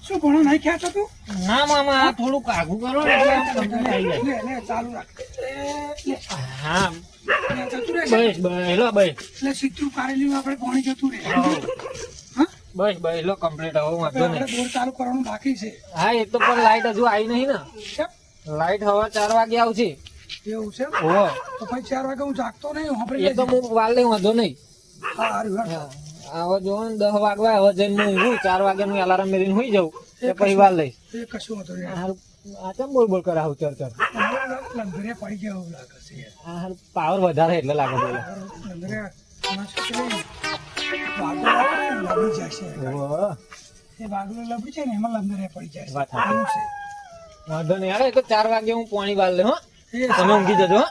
શું ભણો નહીં ખ્યાતો તું? ના મામા આ થોડું કાઘું કરો ને એટલે આમ કંટાળી આવી જાય. લે ચાલુ રાખ. હા જતું રહે. બસ હેલો બસ એટલે સીધું કારેલી આપણે પાણી જતું રહે. બસ હેલો કમ્પ્લીટ હવે વાંધો આપણે નહીં. બોર ચાલુ કરવાનું બાકી છે. હા એ તો પણ લાઈટ હજુ આવી નહીં ને. કેમ? લાઈટ હવે 4 વાગે આવશે. એવું છે? ઓહો તો પછી 4 વાગે હું જાગતો નહીં આપણે એ તો હું વાલ લઈ વાંધો નહીં. સારું હેડ. હવે જો ને 10 વાગવા હવે જઈને હું ઊંઘું 4 વાગ્યાનું એલાર્મ મેરીને સુઈ જાઉં તે પછી વાલ લઈશ. એ કશું વાંધો નહીં. હારું આ કેમ બોલ કરાવું ચર લંગરે પડી ગયા એવું લાગે છે યાર. આ હારું પાવર વધારે એટલે લાગે બોલે. લંગરે આમાં શું છે? વાગડો આવે ને લબડી જાય છે. ઓહો એ વાગડો લબડી જાય ને એમાં લંગરે પડી જાય છે. વાત સાચી. એવું છે. વાંધો નહીં અરે તો 4 વાગે હું પાણી વાલ લઉં હો. એ તમે ઊંઘી જજો હો.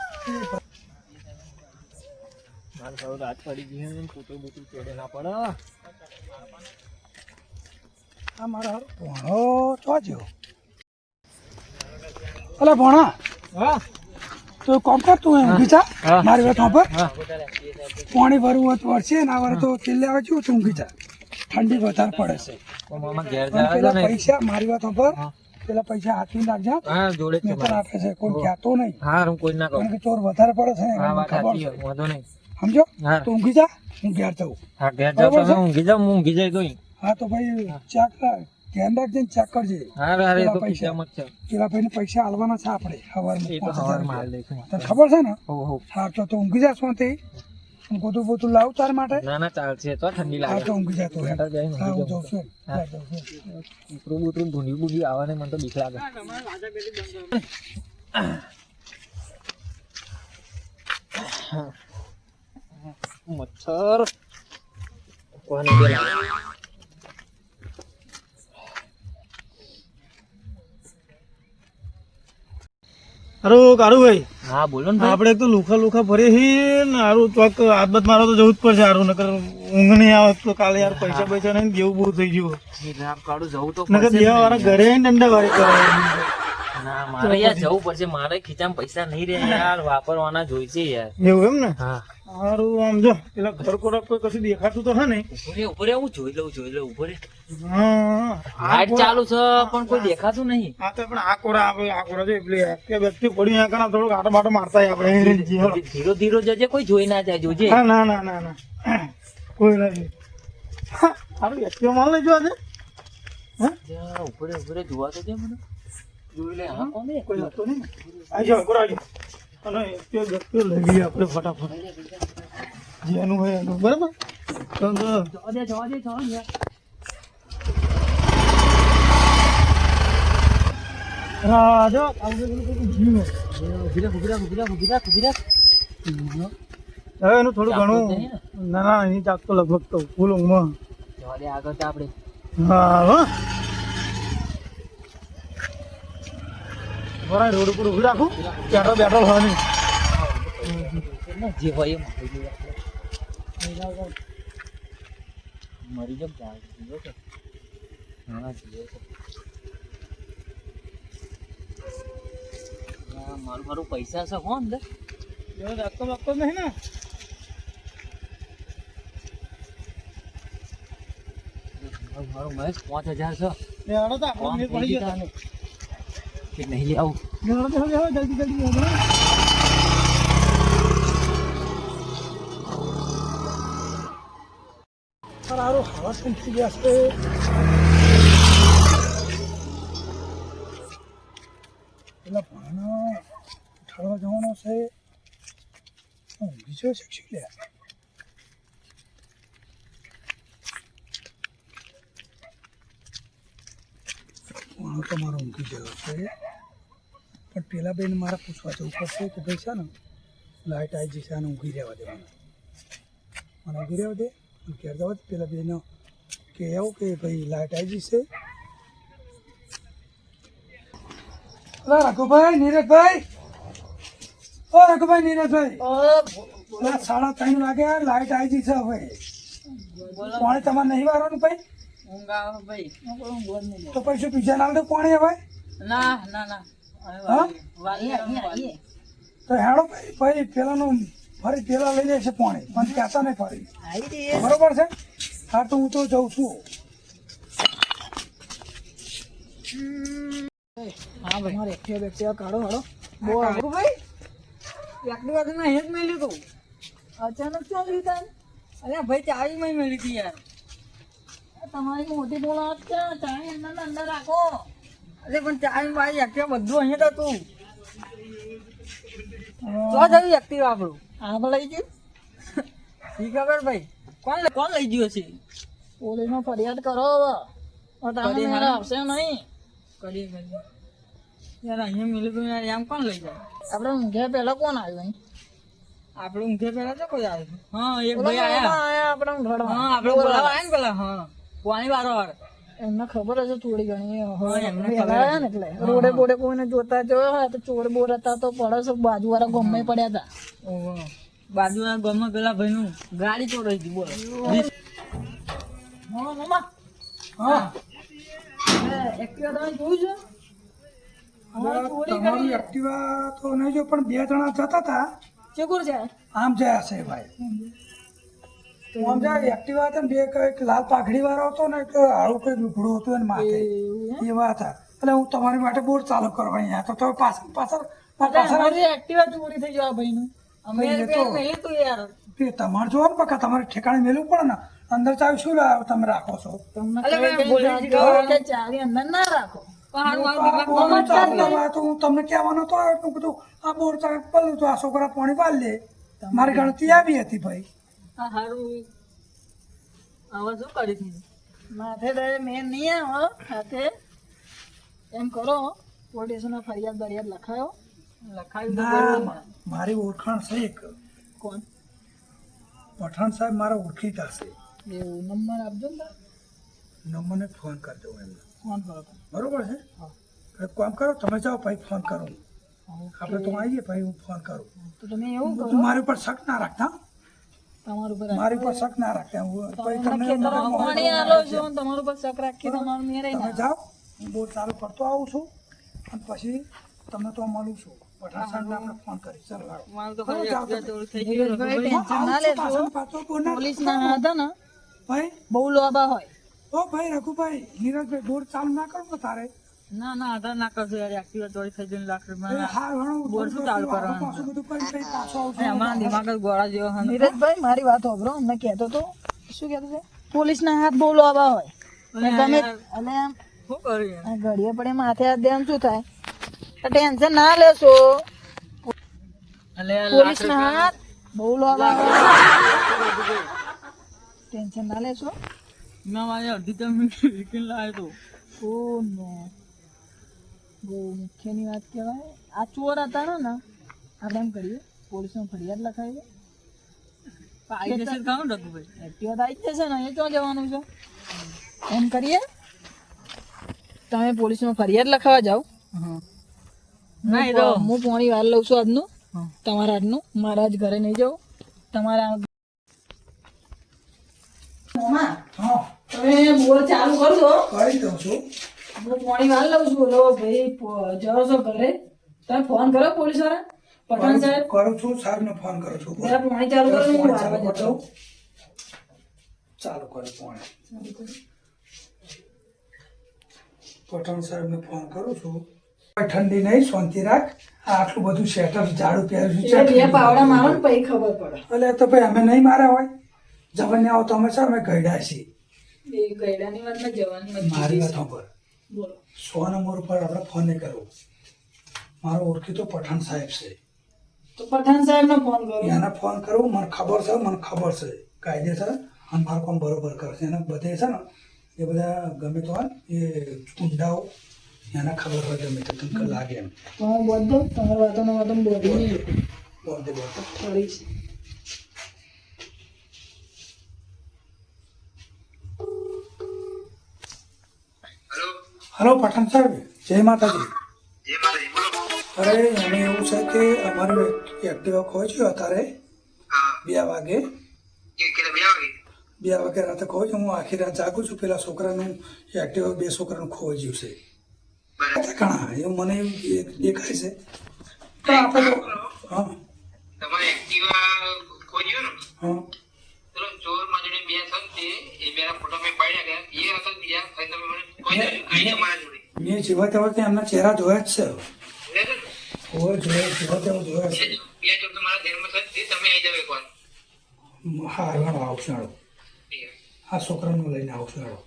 એ મારે થોડું રાત પડી ગઈ ને કૂતરું બૂતરું ચડે ના પડે. આ મારો ભણો તો જેવો. અલે ભણા હા તો કોમ કર તું ઊંઘી જા. હા. મારી વાત સાંભળ. હા પાણી ભરવું હોય તો વરસે ના વરે તો તેલ લેવા જેવું તું ઊંઘી જા. ઠંડી વધારે પડે છે. તો મામા ઘેર પણ જવા દો પેલા ને. પૈસા મારી વાત સાંભળ. હા. પેલા પૈસા હાથવી નાખજે. હા જોડે જ છે મેં તો મારા. આપે છે કોઈ કહેતો નહીં. હા હું કોઈ ના કહું. કારણ કે ચોર વધારે પડે છે ને હા એમને વાત ખબર સાચી છે. છે. વાંધો નહીં. સમજો હા. તો ઊંઘી જા હું ઘેર જાઉં. હા ઘેર જાવ બરોબર તો છે? ઊંઘી જાઉં હું ઊંઘી જાય તો હા તો ભાઈ ચેક ધ્યાન રાખજે ને ચેક કરજે. હા અરે એ તો પેલા પૈસા. કિસ્સામાં જ છે. પેલા ભાઈને પૈસા આલવાના છે આપણે સવારમાં એ તો 5000 સવારમાં રૂપિયા. હાલ દઈશું. તને ખબર છે ને? હો હો હા તો ઊંઘી જા શાંતિ. ગોતું બોતું લાવ તાર માટે. ના ના ચાલશે તો ઠંડી હા લાગે. તો ઊંઘી જા તું હેડ. અંદર જઈને હા હું ઊંઘી જઉં જાઉં. છું. હા. હા, જઉં છું. કૂતરું બૂતરું ભૂંડી બૂંડી આવે ને મને તો બીક લાગે. મચ્છર કોને બે લાગે. હારું કારુભાઈ હા બોલો ને ભાઈ. આપણે એક તો લુખા ભરી હી ને હારું ચોક આદત મારો તો જવું જ પડશે હારું નકર ઊંઘ નહીં આવે તો કાલે યાર પૈસા પૈસા નહીં જેવું બહુ થઈ ગયું રાત કાઢું જવું તો નકર પડશે દેવા વાળા ઘરે આવીને દંડા વાળી કરે ના મારે યાર જવું પડશે. મારે ખીચામાં પૈસા નહીં રહે યાર વાપરવાના જોઈશે યાર. એવું એમ ને હા હારું આમ જો પેલા ઘર કોરક કોઈ કશું દેખાતું તો હે ને ઉભરે હું જોઈ લઉં ઉભરે. હા લાઈટ ચાલુ છે પણ કોઈ દેખાતું નહીં. હા તો પણ આ કોરા જો એટલે કે વ્યક્તિ પડી ના કરા થોડુંક આટો બાટો મારતા આપણે અહીં રહીને જઈએ. ધીરો ધીરો જજે કોઈ જોઈ ના જાય જોજે. હા ના કોઈ નથી હારું વ્યક્તિઓ માલ લઈ જોવા છે જા, ઉભરે જોવા તો દે મને. જોઈ લે હા કોને કોઈ હતો નહીં ને આવી જાઓ કોરા આવી જાઓ અને વ્યક્તિઓ લઈ લઈએ આપણે ફટાફટ જેનું હોય એનું બરાબર તો જવા દે હા જો જીવ હવે એનું થોડું ઘણું ના એની ચાક તો લગભગ તો ફૂલ ઊંઘમાં જવા દે આગળ તો આપણે હા હો બરાબર રોડ ઉપર ઉભી રાખું પેટ્રોલ હોય નહીં જે હોય એ મરી જમ જાય જીવો છે. હા જીવો છે. મારું પૈસા છે હો અંદર. રાખતો રાખતો નહીં ને મારું મહેશ 5000 છે. યાડો તો આપણે નહીં પડી ગયા કે નહીં લે આવું. યાડો તો હવે જલ્દી યાડો સારું હવા થઈ ગયા છે. પેલા ભણો ઉઠાડવા જવાનો છે. ઊંઘી જો શકશું લે. ભણો તો મારો ઊંઘી ગયો છે પણ પેલા બેન મારે પૂછવા જવું પડશે કે ભાઈ છે ને લાઇટ આવી જશે અને ઊંઘી રહેવા દેવાનું. મને ઊંઘી રહેવા દે ઘેર જવા દે. પેલા બેન કે એવું કે ભાઈ લાઇટ આવી જશે. રઘુભાઈ નીરજભાઈ ઓ રઘુભાઈ નીરજભાઈ 3:30 વાગે લાઇટ આવી જશે હવે. પાણી તમારે નહીં વારવાનું ભાઈ તો પૈસા બીજા ના દે પાણી હવે. હા તો હેડો ભાઈ પેલાનું ફરી પેલા લઈ જાય છે પાણી પણ કહેતા નહીં ફરી બરોબર છે. હા તો હું તો જઉં છું. હા ભાઈ મારે એક્ટિવા કાઢો હાડો બોલ ભાઈ એક્ટિવા તો મેં જ મેલ્યું તું અચાનક શું લીધા અરે ભાઈ ચાવી મેં મેળી હતી યાર તમારી મોટી બોલાવત છે ચાવી અંદર રાખો અરે પણ ચાવી મારી એક્ટિવા બધું અહીંયા હતું તો જયું એક્ટિવા આપણું આપણે લઈ ગયું શી ખબર ભાઈ કોણ લઈ ગયું છે પોલીસમાં ફરિયાદ કરો હવે આવશે નહીં કરીએ યાર અહીંયા મિલું તું યાર એમ કોણ લઈ જાય આપણે ઊંઘ્યા પહેલા કોણ આવ્યું અહીં આપણે ઊંઘ્યા પહેલા તો કોઈ આવ્યું હા એક ભાઈ આયા આપણે ઊંઘાડવા હા આપણે બોલાવા આયા ને પેલા હા પાણી વાળો એમને ખબર હશે થોડી ઘણી એમને ખબર ને એટલે રોડે બોડે કોઈને જોતા જોયો હોય તો ચોર બોર હતા તો પડોશ બાજુવાળા ગામમાં પડ્યા હતા બાજુવાળા ગામમાં પેલા ભાઈનું ગાડી ચોરાઈ હતી બોલો હા મામા હા એક્ટિવા તમે જોયું છે તમારી એક્ટિવા તો નહીં જો પણ 2 જણા જતા હતા ચેકોર છે આમ જયા છે ભાઈ. તો આમ જાય એક્ટિવા હતા ને 2 કંઈક લાલ પાઘડી વાળો હતો ને એક આવું કંઈક લુગડું હતું એને માથે એવા હતા. એટલે હું તમારી માટે બોર ચાલુ કરવા અહીંયા તો તમે પાછળ એક્ટિવા ચોરી થઈ જવા ભાઈનું અમે મેલી તો યાર તમારે જોવો ને બકા તમારે ઠેકાણે મેળવું પડે ને અંદર ચાવી શું લાવ તમે રાખો છો? તમને ચાવી અંદર ના રાખો તો હું તમને કહેવાનો તો એટલું બધું આ બોર ચાલુ તો આ છોકરા પાણી પાડ લે મારી ગણતી આવી હતી ભાઈ. હા હારું હવે શું કરી દીધું માથે દરે મેં નહીં આવો સાથે એમ કરો પોલીસ નો ફરિયાદ બરિયાદ લખાવી ના મારી ઓળખાણ છે એક કોણ પઠાણ સાહેબ મારા ઓળખીતા છે. એવું નંબર આપજો ને નંબરને ફોન કરી દઉં એમને. ફોન કરો બરોબર છે? એક કામ કરો તમે જાઓ ભાઈ ફોન કરું આપણે તો આવીએ ભાઈ હું ફોન કરું. તો તમે એવું કરો તું મારી ઉપર શક ના રાખતા તમારું ઉપર મારી ઉપર શક ના રાખતા હું ભાઈ તમને પાણી આલો છો તમારું ઉપર શક રાખી તમારું મેરે તમે જાઓ હું બોર ચાલુ કરતો આવું છું અને પછી તમને તો મળું છું. પઠાણ સાહેબને આપણે ફોન કરી ચાલો લાવો. મારું તો હા, જાઓ તમે. ટેન્શન ના લેજો પાછો બોર ના પોલીસ ના હતા ને ભાઈ બહુ લોબા હોય ઓ ભાઈ રઘુભાઈ નીરજભાઈ બોર ચાલુ ના કરો ને તારે ના ના આધાર ના કરશો યાર એક્ટિવા ચોરી થઈ જઈને લાખ એ રૂપિયા હા ઘણું બોર શું ચાલુ કરવાનું? પાછું બધું કરી પછી પાછો આવશું. અમારા દિમાગ જ ગોળા જેવો છે નીરજભાઈ મારી વાત સાંભળો અમને કહેતો તો શું કહેતો છે પોલીસ ના હાથ બહુ લોબા હોય અને તમે અને આમ શું કર્યું આ ઘડીએ પડે માથે હાથ દે આમ શું થાય ટેન્શન ના લેશો પોલીસ ના હાથ બહુ લોબા હોય ટેન્શન ના લેશો મેં મારી અડધી જમીન વિકીને લાવ્યો તો ઓ નો બહુ મુખ્યની વાત કહેવાય આ ચોર હતા ને આપણે એમ કરીએ પોલીસમાં ફરિયાદ લખાવીએ આવી જશે કામ રઘુભાઈ એક્ટિવા આવી જશે ને એ ક્યાં જવાનું છે એમ કરીએ તમે પોલીસમાં ફરિયાદ લખાવા જાઓ હું પોણી વાર લઉં છું આજનું તમારા આજનું મારા જ ઘરે નહીં જાઉં તમારા હા તમે બોલ ચાલુ કરજો કરી દઉં છું. હું પોણી વાર લઉં છું બોલો ભાઈ જાઓ છો ઘરે તમે ફોન કરો પોલીસ વાળા પઠાણ સાહેબ કરું છું સાહેબને ફોન કરું છું. જરા પાણી ચાલુ કરો હું પાણી વારવા ચાલુ જતો કરતો. ચાલુ કરે પાણી. પઠાણ સાહેબને ફોન કરું છું. ભાઈ ઠંડી નહીં શાંતિ રાખ આ આટલું બધું સેટઅપ ઝાડુ પહેર્યું છે બે પાવડા મારો ને પછી ખબર પડે એટલે તો ભાઈ અમે નહીં માર્યા હોય જવાની આવો તો અમે છે અમે ગયડા છીએ. એ ગયડાની વાત ને જવાની વાત મારી વાત સાંભળ બોલો 100 નંબર ઉપર આપણે ફોન નહીં કરવો. મારો ઓળખીતો પઠાણ સાહેબ છે તો પઠાણ સાહેબ ને ફોન કરો એને ફોન કરવું મને ખબર છે કાયદેસર અને મારું કામ બરોબર કરશે એને બધે છે ને એ બધા ગમે તો હોય એ ઊંડાઓ એને ખબર હોય ગમે તો તમને લાગે એમ તો હું બધું તમારી વાતો બોલી નહીં બોલતે થોડી હલો પઠાણ સાહેબ જય માતાજી. અરે એને એવું છે કે અમારું એક્ટિવા ખોઈ ગયો અત્યારે 2 વાગે 2 વાગે રાતે ખોઈ હું આખી રાત જાગું છું પેલા છોકરાનું એક્ટિવા 2 છોકરાનું ખોઈ ગયું છે ઘણા એવું મને એવું દેખાય છે તો આપણે તો હા તમારે એક્ટિવા ખોજ્યું ને હા પેલો ચોર માજડી બે છે મેં જેવા તેવા ત્યાં એમના ચહેરા જોયા જ છે હોય જોયા જેવા તેવા જોયા છે હા હાલો આવશે હાલો આ છોકરાનું લઈને આવશે હાલો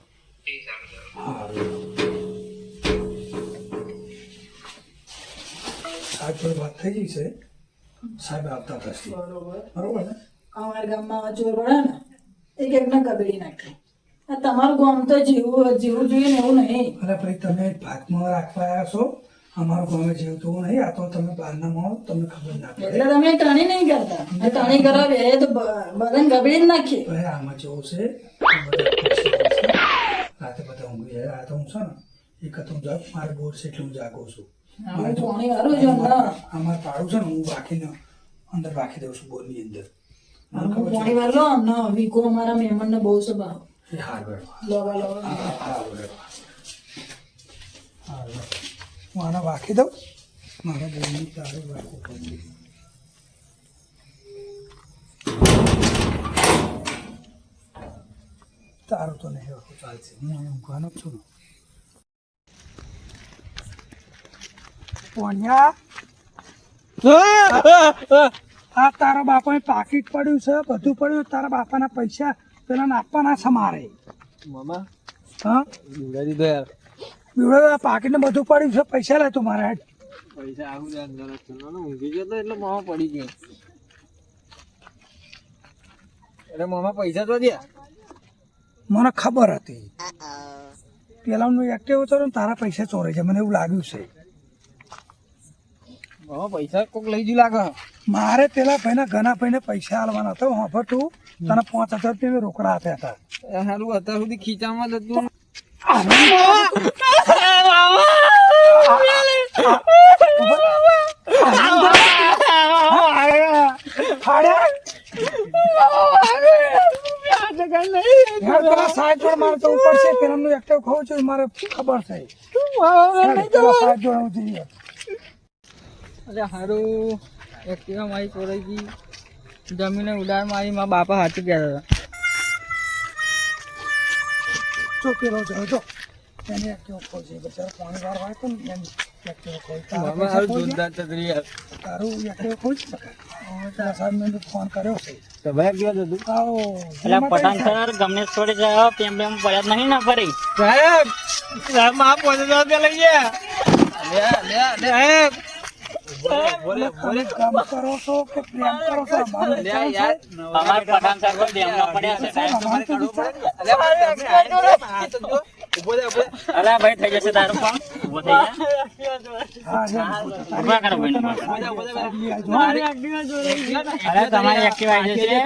સાહેબ જોડે વાત થઈ ગઈ છે સાહેબ આવતા થશે બરોબર ને અમારા ગામમાં ચોર પડે ને એક એકને કબેડી નાખે આ તમારું ગામ તો જેવું જોઈએ ને એવું નહીં. અરે ભાઈ તમે ભાતમાં રાખવા આવ્યા છો અમારું ગામે જેવું તો નહીં આ તો તમે બહારના માણો તમને ખબર ના પડે એટલે તમે ટણી નહીં કરતા ટણી કરવા બે તો બધાને કબેડી જ નાખીએ. ભાઈ આમાં જેવું છે રાતે બધા ઊંઘી જાય રાતે હું છે ને એક હું જાગ મારે બોર છે એટલે હું જાગું છું આવું પાણી વાળું છે અંદર. અમારે પાડું છે ને હું બાકીને અંદર રાખી દઉં છું બોરની અંદર આવું પાણી વાળો અમને વીકો અમારા મહેમાનને બહુ છે ભાવ એ હાર બેઠો લોગા લોગા હું આને વાંખી દઉં મારા બોરની તારું રાખવું પડશે તારું તો નહીં રાખવું ચાલશે હું અહીં ઊંઘવાનો જ છું ને પોણિયા આ તારા બાપાએ પાકીટ પડ્યું છે બધું પડ્યું તારા બાપાના પૈસા પેલા આપવાના છે મારે મામા હા બીવડા દીધો યાર બીવડે પાકીટ ને બધું પડ્યું છે પૈસા લે તું મારે હેડ પૈસા આવું છે અંદર ઊંઘી ગયો તો એટલે મામા પડી ગયો એટલે મામા પૈસા તો દે મને ખબર હતી પેલાનું એક્ટિવ હતો ને તારા પૈસા ચોરે છે મને એવું લાગ્યું છે મામા પૈસા કોક લઈ જ લાગે મારે પેલા ભાઈને ઘણા ભાઈને પૈસા આલવાના હતા હું તું તને 5,000 રૂપિયા મેં રોકડા આપ્યા હતા સારું અત્યાર સુધી ખીચામાં જતું સાહેબ જોડે મારે તો ઉપર છે પેલાનું એક્ટિવ ખાવું છું મારે ખબર છે સાહેબ જોડે જઈએ અરે સારું એક્ટિવા મારી ચોરાઈ ગઈ જમીને ઉડાડ મારી મારા બાપા હાથે ગયા હતા જો પેલો જો એને એક્ટિવ ખોલ છે બચારો પાણી વાર હોય તો ને એની એક્ટિવ ખોલ મામા સારું જોરદાર ચકરી યાર તારું એક્ટિવ ખોલ શકે તારા સાહેબ મેં ફોન કર્યો છે તો ભાઈ કેવા જતું આવો એટલે પઠાણ સર ગમે છોડી જાય પેમ પેમ પડ્યા જ નહીં ને ફરી સાહેબ સાહેબ માં 5,000 રૂપિયા લઈ ગયા લે સાહેબ તમે કામ કરો છો કે પ્રેમ કરો છો અમારું વિચાર છે. અમાર પઠાણ સર પર ડેમના પડ્યા છે સાહેબ. અમારું તો વિચાર. અલા ભાઈ થઈ જશે તારું કામ ઉભો થઈ જા હા, જેમ. ઉભા કરો ભાઈ અરે તમારી એક્ટિવ આવી જશે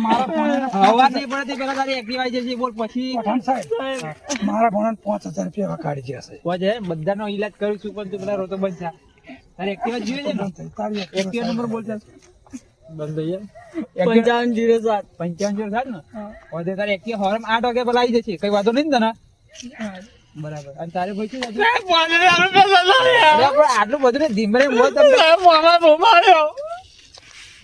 મારા ભોણાને હવા નહીં પડતી પેલા તારી એક્ટિવ આવી જશે બોલ પછી પઠાણ સાહેબ મારા ભોણાને 5,000 રૂપિયા કાઢી જશે બધાનો ઈલાજ કરું છું પણ તું પેલા રોતો બંધ થા તારે એક્ટિવા જોઈએ છે ને તારી એક્ટિવા નંબર બોલ ચાલ બંધ થઈ જાય 5507 5507 ને હવે તારે એક્ટિવા હવારમાં 8 વાગે પેલા આવી જશે કઈ વાંધો નહીં ને તને બરાબર અને તારે ભાઈ શું આટલું બધું ને ધીમે બોલ તમને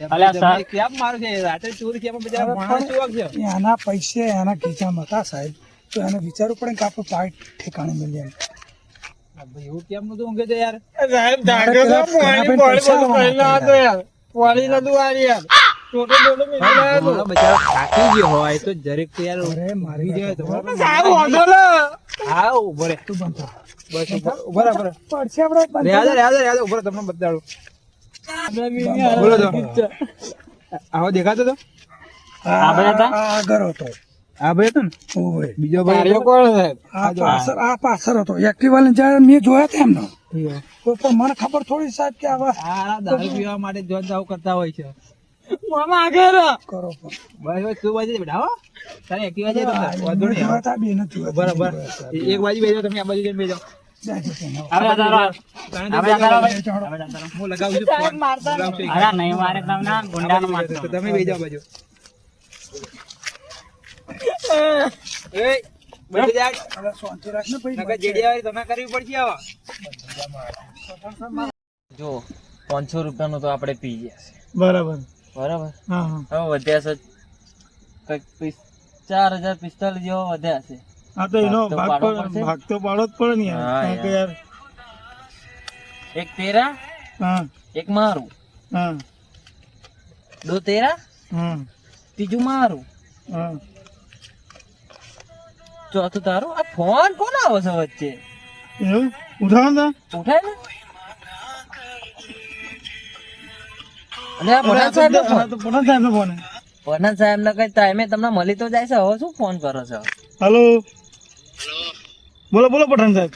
અલ્યા સાહેબ. કેમ મારું છે રાત્રે ચોરી છે બજાર માણસ ચોક છે એના પૈસે એના ખીચામાં હતા સાહેબ તો એને વિચારવું પડે કે આપણે પાઇટ ઠેકાણે મળીએ એમ. ભાઈ એવું કેમ નતું ઊંઘે તો યાર સાહેબ ધાગ્યો તો પાણી યાર પાણી નતું આવી યાર બચારો થાકી ગયો હોય તો જરીક તો યાર અરે મારી જાય તો હા ઉભો રે તું બંધ થા. બસ ઉભો રે પડશે આપણે બંધ રેહાજો ઉભો રે તમને બતાડું બોલો તો આવો દેખાતો તો આ આગળ હતો આ ભાઈ હતો ને ઓવે બીજો ભાઈ કોણ સાહેબ આ પાછળ હતો એક્ટિવા લઈને જ્યારે મેં જોયા હતા એમનો તો પણ મને ખબર થોડી સાહેબ કે આવા આ દારૂ પીવા માટે જોન જાવ કરતા હોય છે મામા આગળ કરો પણ. બસ તું બાજુ બેઠા હો તારે એક્ટિવા છે તમને વાંધો નહીં જોયા હતા, બે નથી જોયા. બરાબર એક બાજુ બેજો તમે આ બાજુ જઈને બેજો જાજો તેને. હવે તારો હું લગાવું છું ફોન લગાવું છું. અરે નહીં મારે તમને ગુંડાનો મારતો તો તમે બેજો આ બાજુ એ બેઠી જા હવે શાંતિ રાખ ને ભાઈ. નકર જેડી આવે તમે કરવી પડશે આવો જો 500 રૂપિયાનું તો આપણે પી ગયા છે બરાબર બરાબર હા હવે વધ્યા છે કંઈક 4045 જેવો વધ્યા છે. હા તો એનો ભાગ તો પાડવો પડશે. ભાગ તો પાડવો જ પડે ને યાર. હા, કારણ કે યાર એક તેરા, હા એક મારું, હા દો તેરા, હા ત્રીજું મારું, હા ચોથું તારું. આ ફોન કોણ આવે છે વચ્ચે? એવું ઉઠાવો ને ઉઠાય ને. અને આ પઠાણ સાહેબ નો ફોન. તો પઠાણ સાહેબ નો ફોન. પઠાણ સાહેબ ને કઈ ટાઈમે તમને મળી તો જાય છે, હવે શું ફોન કરો છો? હલો બોલો બોલો પઠાણ સાહેબ.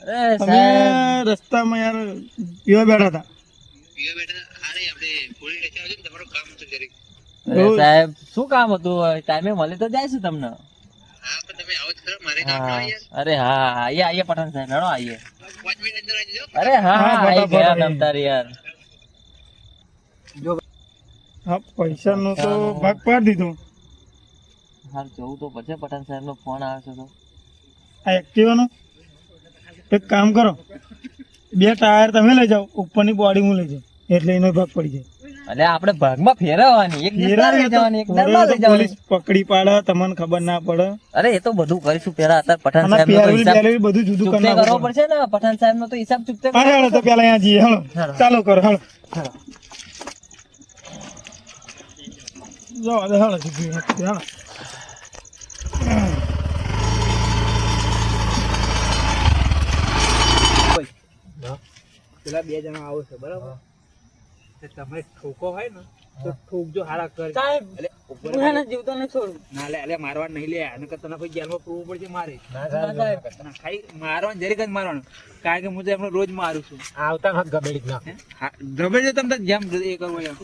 અરે અમે સાહેબ, રસ્તામાં યાર પીવા બેઠા હતા. અરે સાહેબ શું કામ હતું? ટાઈમે મળી તો જાય છે તમને. હા. અરે હા, આઈએ પઠાણ સાહેબ, હેડો આઈએ. અરે હા, હા, આઈ ફટાફટ ગયા આઈએ. તમતાર યાર. હા પૈસા નો તો ભાગ પાડી દીધો. હાલ જવું તો પછી. પઠાણ સાહેબ નો ફોન આવે છે તો. આ એક્ટિવાનો એક કામ કરો, 2 ટાયર તમે લઈ જાઓ, ઉપરની બોડી હું લઈ જાઉં, એટલે એનો ભાગ પડી જાય. એટલે આપણે ભાગમાં ફેરવવાની, એક દિવસ ફેરાવે લઈ તો જવાની, એક ફેરાવે દરમાં તો લઈ જવાની. પોલીસ પકડી પાડે, તમને ખબર ના પડે. અરે એ તો બધું કરીશું પેલા. અત્યારે પઠાણ અને સાહેબ નો તો પહેરવેશ હિસાબ બેરવેશ બધું જુદું ચૂકતે કરી કરવો નાખવું પડે. પડશે ને. પઠાણ સાહેબ નો તો હિસાબ ચૂકતે હા હેડો તો પેલા અહીંયા જઈએ. હેડો હેડો. ચાલુ કરો. હેડો જો હેડો સીધી હેડો. પેલા 2 જણા આવો છે બરાબર, તો તમે ઠોકો હોય ને તો ઠોકજો, હારા કર. સાહેબ એટલે ઉપર હું એને જીવતો નહીં છોડું. ના લે, એટલે મારવા નહીં લે, અને તને કોઈ જેલમાં પૂરવું પડશે મારે. ના સાહેબ. ના, ખાલી મારવાનું જરીક જ મારવાનું, કારણ કે હું તો એમને રોજ મારું છું. આવતા હાથ ગબેડી જ નાખે. હા ગબેડી તમને જેમ એ કરવો એમ.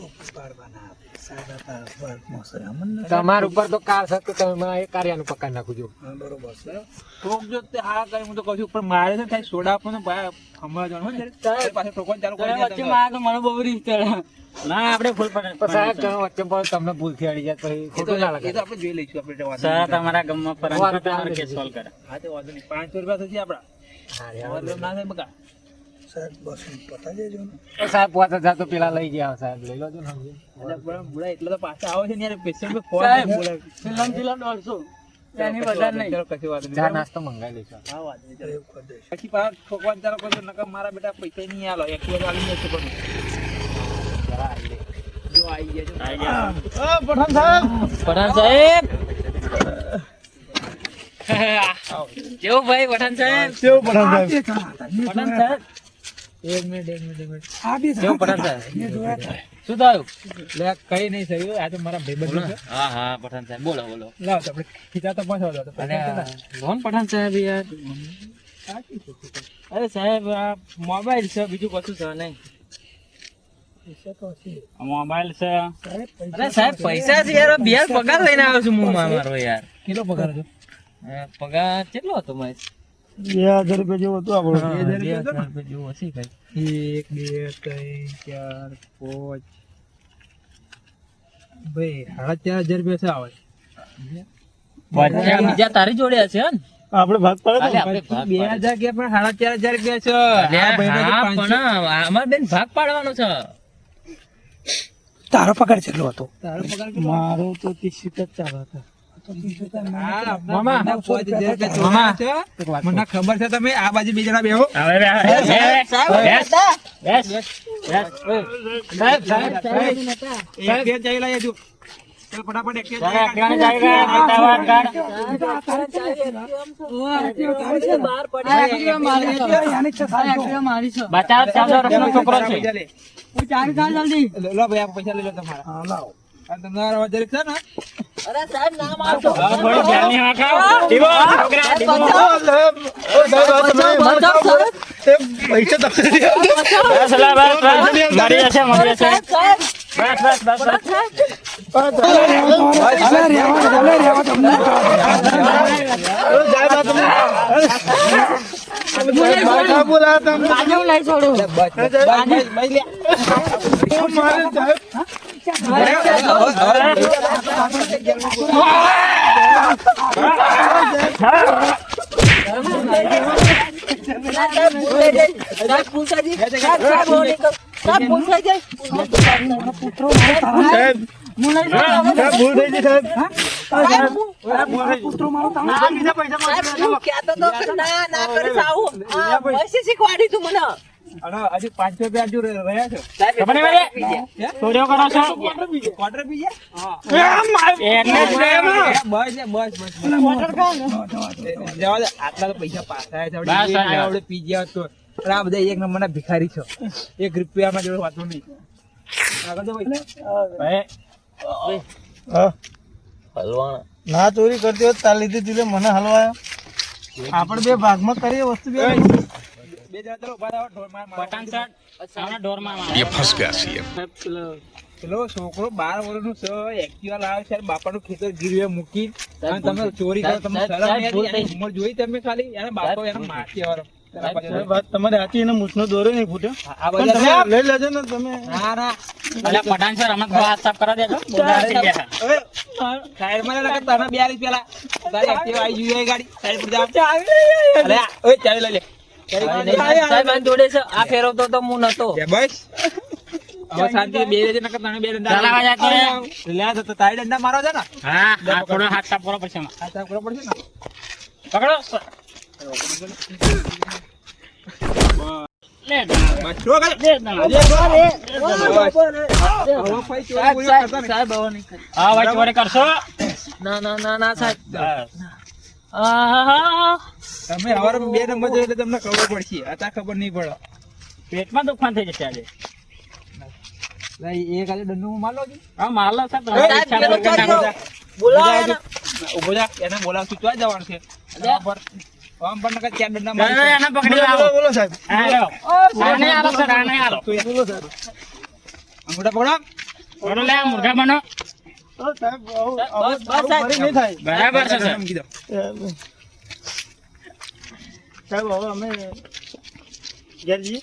તમારા ઉપર તો કાર છે, તમે એ કાર્યનું પકડી નાખું છું. બરોબર છે. ઠોકજો તે હારા કરે, હું તો કહું છું, પણ મારે છે ખાલી સોડા આપો ને ભાઈ, હમણાં જવાનું હોય ને ત્યારે પાછું ઠોકવાનું ચાલુ કરી વચ્ચે મારે તો મને બહુ રીત ચડે. ના આપણે ફૂલ પડે સાહેબ, તમે વચ્ચે પણ તમને ભૂલ થી અડી જાય પછી ખોટું ના લાગે. એ તો આપણે જોઈ લઈશું. આપણે વાંધો નહીં. તમારા ગામમાં તમારો કેસ સોલ્વ કરે. હા તે વાંધો નહીં. 500 રૂપિયા થશે આપડા. મતલબ ના થાય બકા. સાહેબ 5000 તો પેલા લઈ ગયા સાહેબ, લઈ લો ને. એટલે પણ બુડા એટલા તો પાછા આવે છે ને યાર, પેશન્ટ ફોન સાહેબ, બોલાવે. ફિલ્મ 150 એની વધારે નહીં. ચલો કશી વાત નહીં. ચા નાસ્તો મંગાવી લઈશું. હા વાત નહીં. ચલો. પછી પાછા ઠોકવાનું ચાલુ કરજો, નકર મારા બેટા પૈસા નહીં આલો. એકવાર આલી જશે પણ. જરા આલી દે. જો આઈ ગયા જો. પઠાણ સાહેબ પઠાણ સાહેબ કેવું ભાઈ? પઠાણ સાહેબ, કેવું પઠાણ સાહેબ? પઠાણ સાહેબ, એક મિનિટ. કેવું પઠાણ સાહેબ? શું થયું? લે કઈ નહીં થયું. આ તો મારા ભાઈબંધો છે. હા હા પઠાણ સાહેબ, બોલો બોલો. લાવ તો આપણે ખીચા તો પહોંચવા દો. અરે કોણ પઠાણ સાહેબ યાર? અરે સાહેબ આ મોબાઈલ છે, બીજું કશું છે નહીં. મોબાઈલ છે. અરે સાહેબ પૈસા છે યાર, બિયાર પગાર લઈને આવ્યો છું હું મારો યાર. કેટલો પગાર હતો? પગાર કેટલો હતો મહેશ? 2000 રૂપિયા જેવું હતું આપણું. 2000 રૂપિયા જેવું હશે કઈ. 1 2 3 4 5 ભાઈ 4500 રૂપિયા આવે. બીજા તારી જોડે હશે ને? આપણે ભાગ પાડે અલે આપણે ભાગ 2000 કે પણ 4500 રૂપિયા છે. અલે આ ભાઈનો તો હા, 500. પણ અમાર બેન ભાગ પાડવાનો છે. તારો પગાર કેટલો હતો? તારો પગાર મારો તો 30 રૂપિયા ચાલે હતા. મામા મને ખબર છે, તમે આ બાજુ 2 જણા બેહો. એક ચાઈ લાવી દેજો. ચાલ ફટાફટ એક છોકરો છે. લો ભાઈ, આ પૈસા લઈ લો તમારા. આ તમારા જરીક છે ને. અરે સાહેબ ના મારશો. પૈસા હું લઈ જાઉં. સાહેબ ભૂલ થઈ ગઈ સાહેબ સાહેબ, કૂતરો મારો તમે બીજા પૈસા સાહેબ, હું કહેતો તો કે ના કરીશ આવું. આ બસ શીખવાડી તું મને. અને હજી 500 રૂપિયા હજુ રહ્યા છે. ખબર નહીં પડે? ચોરીઓ કરો છો ક્વાર્ટર પી ગયા? એટલે જ ને. બસ લે, બસ. જવા દે, આટલા તો પૈસા પાછા આવ્યા છે. બસ, આપણે બસ. આપણે પી ગયા તો. અને આ બધા એક નંબરના ભિખારી છો. 1 રૂપિયામાં જોડે વાતો નહીં. આગળ જો ભાઈ. હા હલવાણા. ના ચોરી કરતી હોત તાર લીધી તું લે મને હલવાયો આપણે બે ભાગમાં કરીએ વસ્તુ બે બે જણા ચલો ઉભા થાઓ, ઢોર માર મારો. પઠાણ સાહેબ, સામે ઢોરમાં મારે. ये फंस गया सीएम। પેલો છોકરો 12 વર્ષનું છે, એક્ટિવા લાવે છે, બાપાનું ખેતર ગીરવે મૂકી અને તમે ચોરી કરો, તમને સાહેબ, શરમ સાહેબ, નહીં ભૂલ આવતી? થઈ. એની ઉંમર જોઈ તમે ખાલી? એના બાપો એને મારતી વાળો. સાહેબ, વાત તમારી હાથી એને મૂછનો દોરો નહીં ફૂટ્યો આ પણ બધા તમે લઈ લેજો ને તમે ના ના અલ્યા પઠાણ સર અમે થોડા હાથ સાફ કરા દેજો. બોલા થઈ ગયા. હવે સાઈડમાં ના લગા, તને 42 પેલા તારી એક્ટિવા આવી જોઈએ ગાડી સાઈડ પર જા. અલે ઓય ચાવી લઈ લે. સાહેબ આ જોડે છે. આ ફેરવતો તો હું નતો. જા બસ. હવે શાંતિ બે રેજે, નકર તને બે દંડા ચલાવા જતો રે. લે તો તારી દંડા મારો છે ને? હા આ થોડો હાથ સાફ કરો પછી એમાં. આ સાફ કરવો પડશે ને? પકડો લે બસ જો કરે. દે દે. હવે ભાઈ ચોરી બોલી કરતા નહીં. સાહેબ આવો નહીં કરી. હા ભાઈ ચોરી કરશો. ના ના ના ના સાહેબ. આહાહા. તમે હવારે 2 નંબર જોઈએ એટલે તમને ખબર પડશે, અત્યારે ખબર નહીં પડે. પેટમાં દુખાન થઈ જશે આજે. એક આજે દંડો માર લો જી. હા મારલો સાહેબ એ, તમારી ઈચ્છા પેલો પ્રમાણે ચોરી નાખો. બોલાવો એને. ઉભો જા, એને બોલાવશું, ચોય જવાનું છે? આમ પણ નકર 4 દંડા ના, ના, મારશું. એને પકડી લાવો. બોલો સાહેબ હા, લો. આને આલો સર, આને આલો. અંગૂઠા પકડો. બોલો લે આ મુર્ગા બનો. સાહેબ આવું બસ, બસ, સાહેબ. ફરી નહીં થાય બરાબર છે સર. મૂકી દો. સાહેબ હવે અમે ઘેર જઈએ